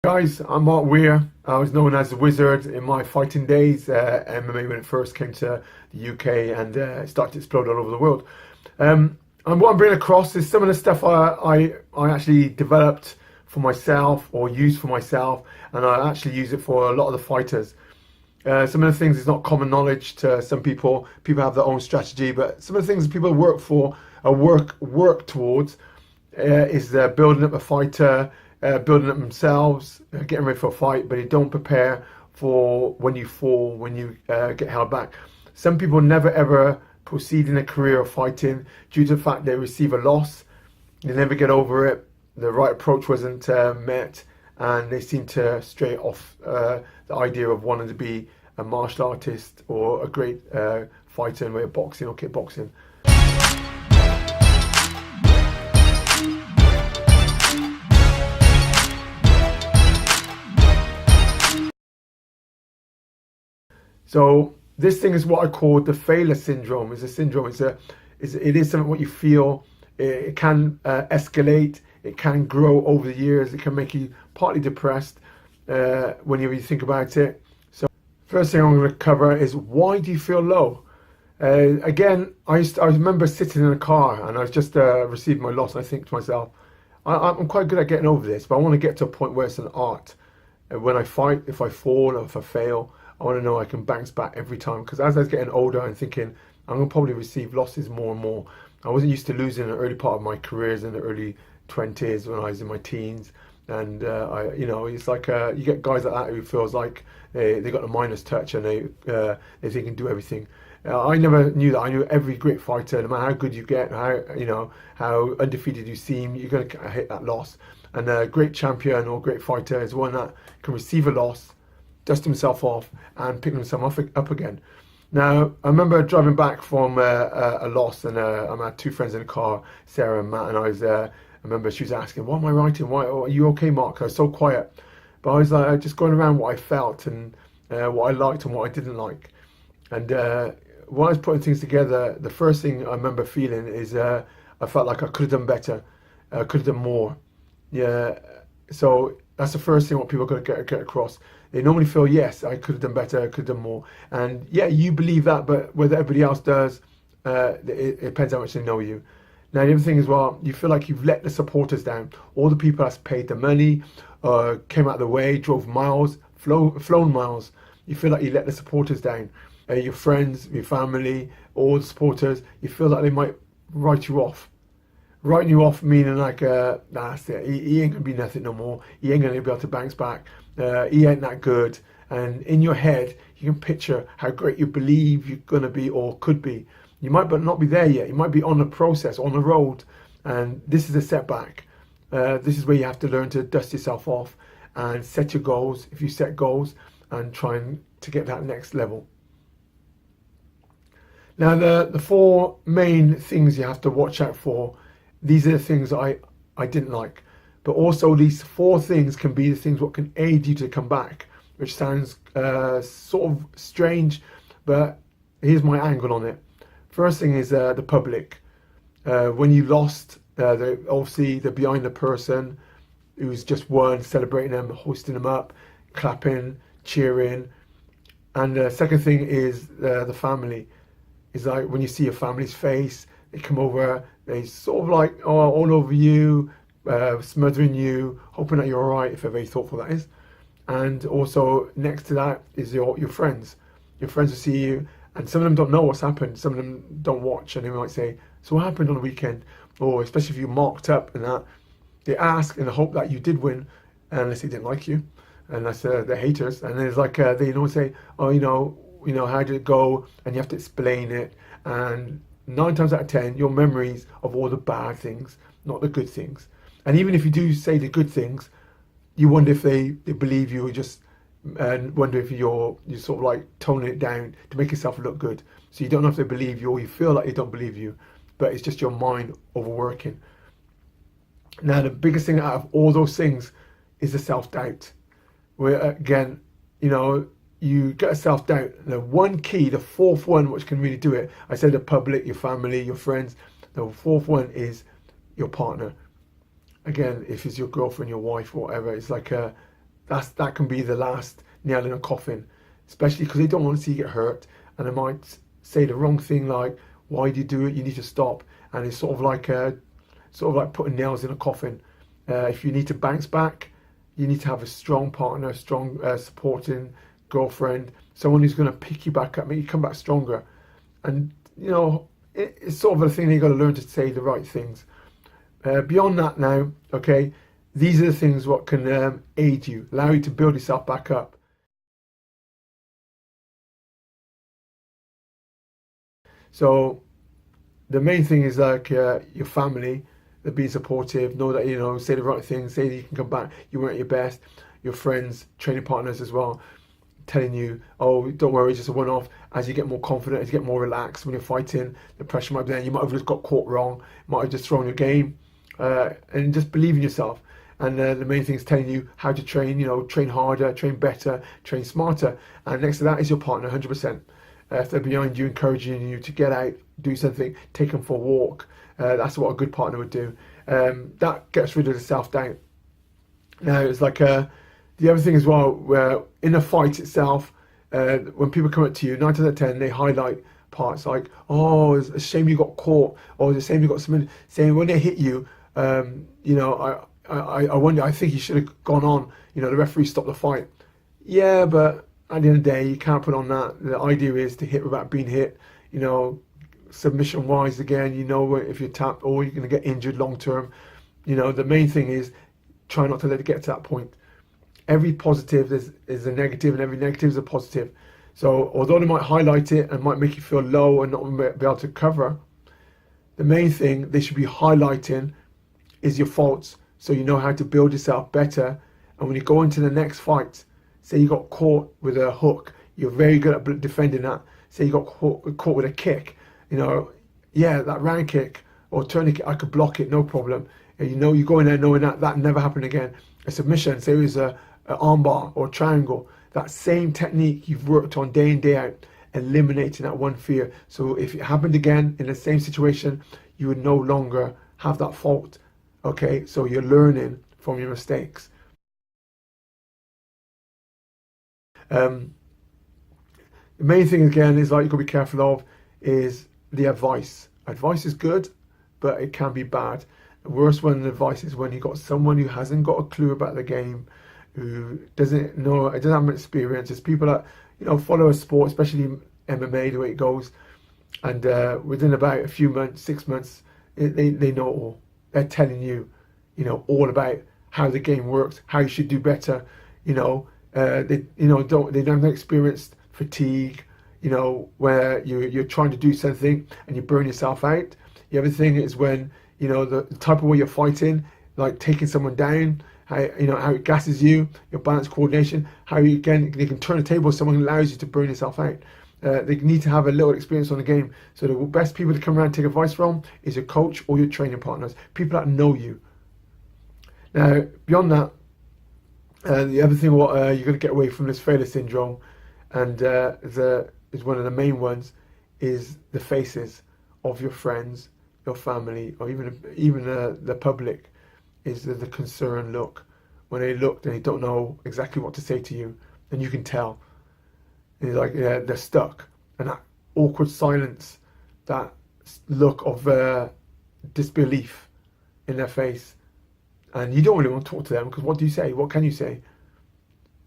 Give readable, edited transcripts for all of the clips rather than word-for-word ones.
Guys, I'm Mark Weir. I was known as the Wizard in my fighting days, MMA when it first came to the UK and it started to explode all over the world. And what I'm bringing across is some of the stuff I actually developed for myself or used for myself, and I actually use it for a lot of the fighters. Some of the things is not common knowledge to some people. People have their own strategy, but some of the things people work for or work towards is building up a fighter, building up themselves, getting ready for a fight, but they don't prepare for when you fall, when you get held back. Some people never ever proceed in a career of fighting due to the fact they receive a loss. They never get over it. The right approach wasn't met, and they seem to stray off the idea of wanting to be a martial artist or a great fighter in way of boxing or kickboxing. So this thing is what I call the failure syndrome. It's a syndrome. It is something what you feel. It can escalate. It can grow over the years. It can make you partly depressed whenever you think about it. So first thing I'm going to cover is, why do you feel low? Again, I remember sitting in a car and I was just received my loss. And I think to myself, I'm quite good at getting over this, but I want to get to a point where it's an art. And when I fight, if I fall or if I fail, I want to know I can bounce back every time. Because as I was getting older, I'm thinking I'm going to probably receive losses more and more. I wasn't used to losing in the early part of my careers in the early 20s when I was in my teens. And it's like you get guys like that who feels like they got the Midas touch and they think they can do everything. I never knew that. I knew every great fighter, no matter how good you get, how undefeated you seem, you're going to hit that loss. And a great champion or great fighter is one that can receive a loss, dust himself off, and pick himself up again. Now, I remember driving back from a loss, and I had two friends in the car, Sarah and Matt, and I remember she was asking, "What am I writing? Why are you okay, Mark?" I was so quiet, but I was like just going around what I felt and what I liked and what I didn't like. And when I was putting things together, the first thing I remember feeling is I felt like I could have done better, could have done more. Yeah, so that's the first thing what people got to get across. They normally feel, yes, I could have done better, I could have done more. And yeah, you believe that, but whether everybody else does, it depends how much they know you. Now, the other thing as well, you feel like you've let the supporters down. All the people that's paid the money, came out of the way, drove miles, flown miles. You feel like you let the supporters down. Your friends, your family, all the supporters, you feel like they might write you off. Writing you off meaning like, that's it, he ain't going to be nothing no more. He ain't going to be able to bounce back. He ain't that good. And in your head, you can picture how great you believe you're going to be or could be. You might but not be there yet. You might be on the process, on the road. And this is a setback. This is where you have to learn to dust yourself off and set your goals, if you set goals, and trying to get that next level. Now, the four main things you have to watch out for, these are the things I didn't like. But also these four things can be the things what can aid you to come back, which sounds sort of strange, but here's my angle on it. First thing is the public. When you lost, obviously they're behind the person who's just won, celebrating them, hoisting them up, clapping, cheering. And the second thing is the family. It's like when you see your family's face, they come over, they sort of like all over you, smothering you, hoping that you're all right, if they're very thoughtful, that is. And also next to that is your friends. Your friends will see you, and some of them don't know what's happened. Some of them don't watch, and they might say, "So what happened on the weekend?" Or especially if you marked up and that, they ask in the hope that you did win, unless they didn't like you, unless they're haters. And it's like they say, "Oh, how did it go?" And you have to explain it. And 9 times out of 10, your memories of all the bad things, not the good things. And even if you do say the good things, you wonder if they believe you, or just wonder if you're sort of like toning it down to make yourself look good. So you don't know if they believe you, or you feel like they don't believe you, but it's just your mind overworking. Now, the biggest thing out of all those things is the self-doubt. Where again, you get a self-doubt. The one key, the fourth one, which can really do it, I said the public, your family, your friends. The fourth one is your partner. Again, if it's your girlfriend, your wife, or whatever, it's like that can be the last nail in a coffin, especially because they don't want to see you get hurt, and they might say the wrong thing like, "Why do you do it? You need to stop." And it's sort of like putting nails in a coffin. If you need to bounce back, you need to have a strong partner, a strong supporting girlfriend, someone who's going to pick you back up, make you come back stronger. And it's sort of a thing that you got to learn to say the right things. Beyond that now, okay, these are the things what can aid you, allow you to build yourself back up. So the main thing is like your family, they're being supportive, know that, say the right things, say that you can come back, you weren't your best. Your friends, training partners as well, telling you, oh, don't worry, it's just a one-off. As you get more confident, as you get more relaxed when you're fighting, the pressure might be there. You might have just got caught wrong, might have just thrown your game, and just believe in yourself. And the main thing is telling you how to train, train harder, train better, train smarter. And next to that is your partner, 100%. If they're behind you, encouraging you to get out, do something, take them for a walk. That's what a good partner would do. That gets rid of the self-doubt. Now, it's like the other thing as well, where in a fight itself, when people come up to you, 9 times out of 10, they highlight parts like, oh, it's a shame you got caught, or it's a shame you got something, saying when they hit you, I wonder, I think you should have gone on, the referee stopped the fight. Yeah, but at the end of the day, you can't put on that. The idea is to hit without being hit, submission wise again, if you're tapped or you're going to get injured long term. The main thing is try not to let it get to that point. Every positive is a negative, and every negative is a positive. So although they might highlight it and might make you feel low and not be able to cover, the main thing they should be highlighting is your faults, so you know how to build yourself better. And when you go into the next fight, say you got caught with a hook, you're very good at defending that. Say you got caught with a kick, that round kick or turn kick, I could block it, no problem. And you go in there knowing that never happened again. A submission, say it was an armbar or triangle, that same technique you've worked on day in, day out, eliminating that one fear. So if it happened again in the same situation, you would no longer have that fault. Okay, so you're learning from your mistakes. The main thing again is like you've got to be careful of is the advice. Advice is good, but it can be bad. The worst one in advice is when you've got someone who hasn't got a clue about the game, who doesn't know, doesn't have experience. It's people that follow a sport, especially MMA, the way it goes, and within about a few months, 6 months, they know it all. They're telling you, all about how the game works, how you should do better. They don't have experienced fatigue. Where you're trying to do something and you burn yourself out. The other thing is when the type of way you're fighting, like taking someone down, how it gasses you, your balance coordination, how they can turn the table, someone allows you to burn yourself out. They need to have a little experience on the game. So the best people to come around and take advice from is your coach or your training partners, people that know you. Now, beyond that, the other thing what you're going to get away from this failure syndrome, and is one of the main ones, is the faces of your friends, your family, or even the public, is the concerned look. When they look, they don't know exactly what to say to you, and you can tell. It's like they're stuck, and that awkward silence, that look of disbelief in their face, and you don't really want to talk to them because what do you say? What can you say?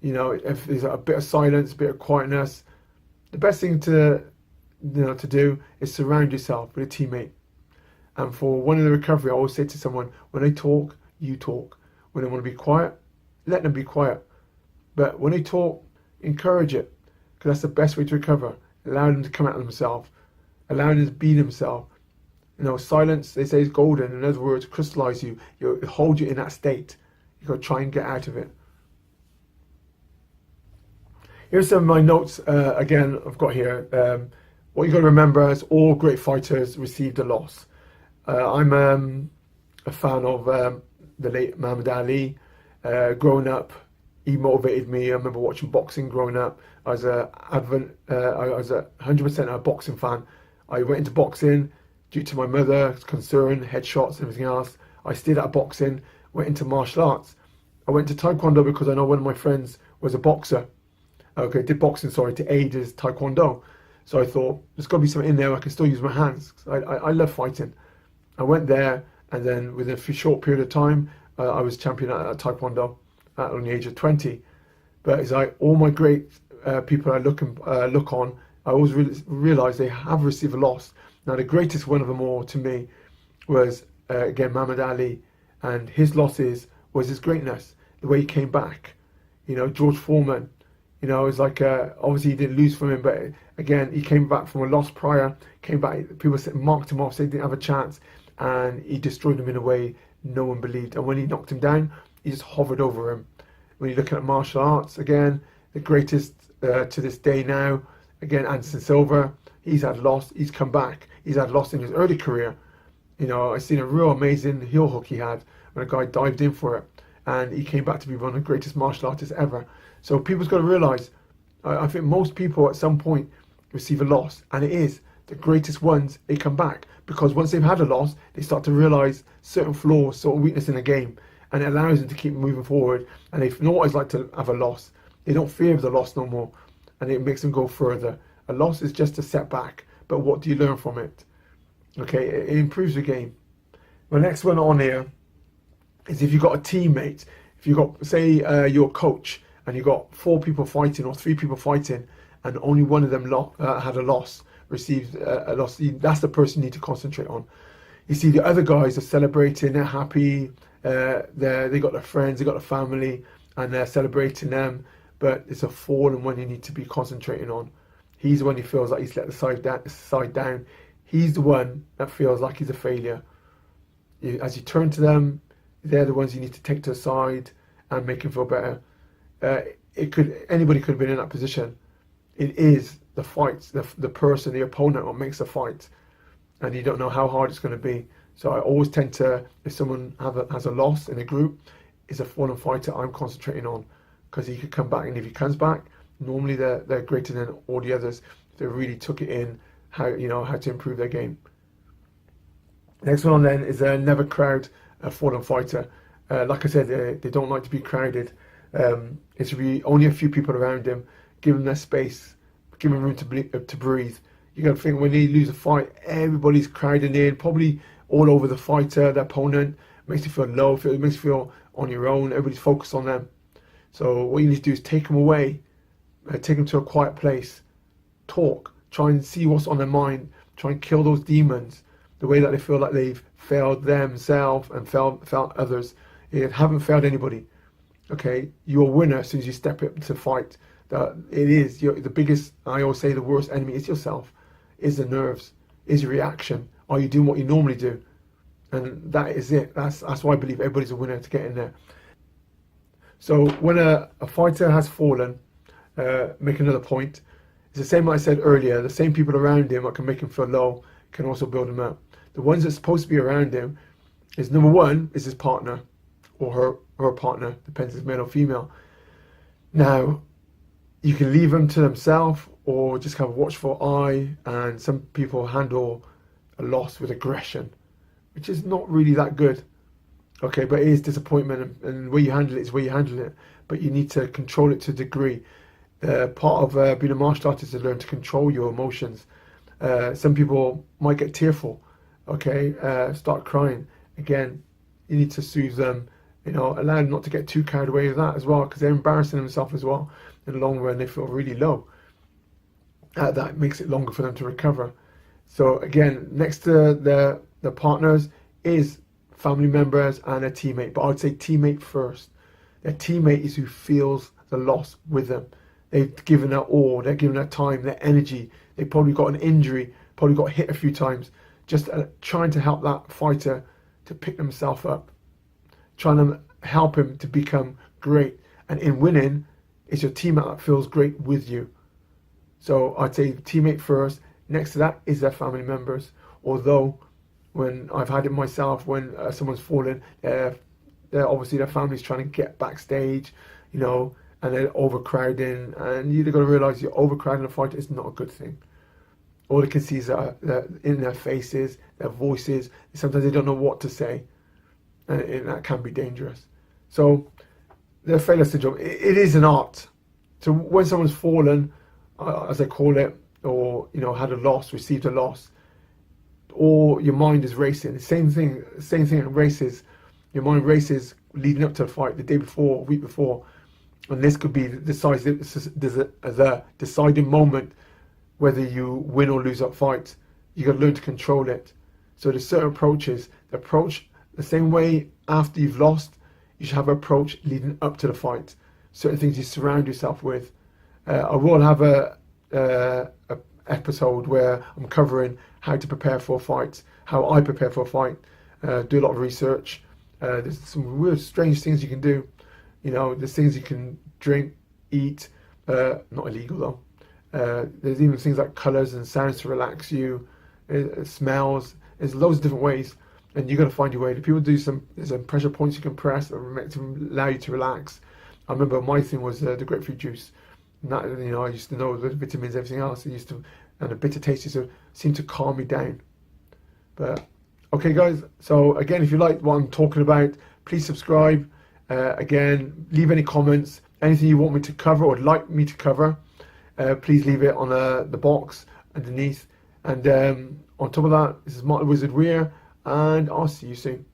If there's a bit of silence, a bit of quietness, the best thing to do is surround yourself with a teammate. And for one of the recovery, I always say to someone, when they talk, you talk. When they want to be quiet, let them be quiet. But when they talk, encourage it, because that's the best way to recover. Allow them to come out of themselves, allow them to be themselves. Silence, they say, is golden. In other words, crystallize you. It holds you in that state. You've got to try and get out of it. Here's some of my notes, again, I've got here. What you've got to remember is all great fighters received a loss. I'm a fan of the late Muhammad Ali. Growing up, he motivated me. I remember watching boxing growing up. I was a 100% a boxing fan. I went into boxing due to my mother's concern, headshots and everything else. I stayed at boxing, went into martial arts. I went to Taekwondo because I know one of my friends was a boxer. Okay, did boxing, sorry, to aid his Taekwondo. So I thought, there's got to be something in there where I can still use my hands. I love fighting. I went there, and then within a short period of time, I was champion at Taekwondo at only the age of 20. But it's like all my great people I look on, I always realize they have received a loss. Now, the greatest one of them all to me was, again, Muhammad Ali. And his losses was his greatness, the way he came back. You know, George Foreman, you know, it's like, obviously he didn't lose from him, but again, he came back from a loss prior, came back, people marked him off, said he didn't have a chance, and he destroyed him in a way no one believed. And when he knocked him down, he just hovered over him. When you're looking at martial arts, again, the greatest to this day now, again, Anderson Silva, he's had loss, he's come back, he's had loss in his early career. You know, I've seen a real amazing heel hook he had when a guy dived in for it, and he came back to be one of the greatest martial artists ever. So people's got to realise, I think most people at some point receive a loss, and it is the greatest ones, they come back, because once they've had a loss, they start to realise certain flaws, sort of weakness in the game, and it allows them to keep moving forward, and they don't always like to have a loss. They don't fear the loss no more, and it makes them go further. A loss is just a setback, but what do you learn from it? Okay, it improves the game. The next one on here is if you've got a teammate, if you've got, say, you're a coach, and you've got 4 people fighting or 3 people fighting, and only one of them had a loss, received a loss, that's the person you need to concentrate on. You see, the other guys are celebrating, they're happy, they got their friends, they got their family, and they're celebrating them, but it's a fallen one you need to be concentrating on. He's the one who feels like he's let the side down. He's the one that feels like he's a failure. As you turn to them, they're the ones you need to take to the side and make him feel better. Anybody could have been in that position. It is the fight, the person, the opponent, what makes the fight, and you don't know how hard it's going to be. So I always tend to, if someone has a loss in a group, is a fallen fighter I'm concentrating on, because he could come back, and if he comes back, normally they're greater than all the others. They really took it in how to improve their game. Next one on then is never crowd a fallen fighter. Like I said, they don't like to be crowded. It should be only a few people around him. Give them their space. Give them room to breathe. You got to think, when you lose a fight, everybody's crowding in, probably all over the fighter, the opponent. It makes you feel low. It makes you feel on your own. Everybody's focused on them. So what you need to do is take them away. Take them to a quiet place. Talk. Try and see what's on their mind. Try and kill those demons. The way that they feel like they've failed themselves and failed others. You haven't failed anybody. Okay, you're a winner as soon as you step up to fight. It is the biggest. I always say the worst enemy is yourself. Is the nerves. Is your reaction. Are you doing what you normally do? And that is it. That's why I believe everybody's a winner to get in there. So when a fighter has fallen, make another point. It's the same like I said earlier. The same people around him that can make him feel low can also build him up. The ones that's supposed to be around him is, number one, is his partner or her partner, depends if it's male or female. Now, you can leave them to themselves or just have a watchful eye, and some people handle a loss with aggression, which is not really that good. Okay, but it is disappointment, and the way you handle it is where you handle it, but you need to control it to a degree. Part of being a martial artist is to learn to control your emotions. Some people might get tearful, okay, start crying. Again, you need to soothe them, allow them not to get too carried away with that as well, because they're embarrassing themselves as well. In the long run, they feel really low. That makes it longer for them to recover. So again, next to the partners is family members and a teammate, but I would say teammate first. Their teammate is who feels the loss with them. They've given their all, they're giving their time, their energy. They probably got an injury, probably got hit a few times, just trying to help that fighter to pick themselves up, trying to help him to become great. And in winning, it's your teammate that feels great with you. So I'd say teammate first. Next to that is their family members. Although, when I've had it myself, when someone's fallen, they're obviously their family's trying to get backstage, and they're overcrowding. And you've got to realise you're overcrowding a fighter is not a good thing. All they can see is in their faces, their voices. Sometimes they don't know what to say, and that can be dangerous. So the failure syndrome, it is an art. So when someone's fallen, as I call it, or had a loss, received a loss, or your mind is racing. The same thing in races. Your mind races leading up to a fight the day before, a week before, and this could be the deciding moment whether you win or lose that fight. You got to learn to control it. So there's certain approaches. The approach the same way after you've lost, you should have an approach leading up to the fight. Certain things you surround yourself with. I will have a episode where I'm covering how to prepare for a fight, how I prepare for a fight. Do a lot of research. There's some weird, strange things you can do. There's things you can drink, eat. Not illegal though. There's even things like colours and sounds to relax you. Smells. There's loads of different ways, and you got to find your way. The people there's some pressure points you can press that make to allow you to relax. I remember my thing was the grapefruit juice. And that, I used to know the vitamins, everything else. And the bitter taste seemed to calm me down. But okay, guys. So again, if you like what I'm talking about, please subscribe. Again, leave any comments, anything you want me to cover or would like me to cover. Please leave it on the box underneath. And on top of that, this is Martin Wizard Weir, and I'll see you soon.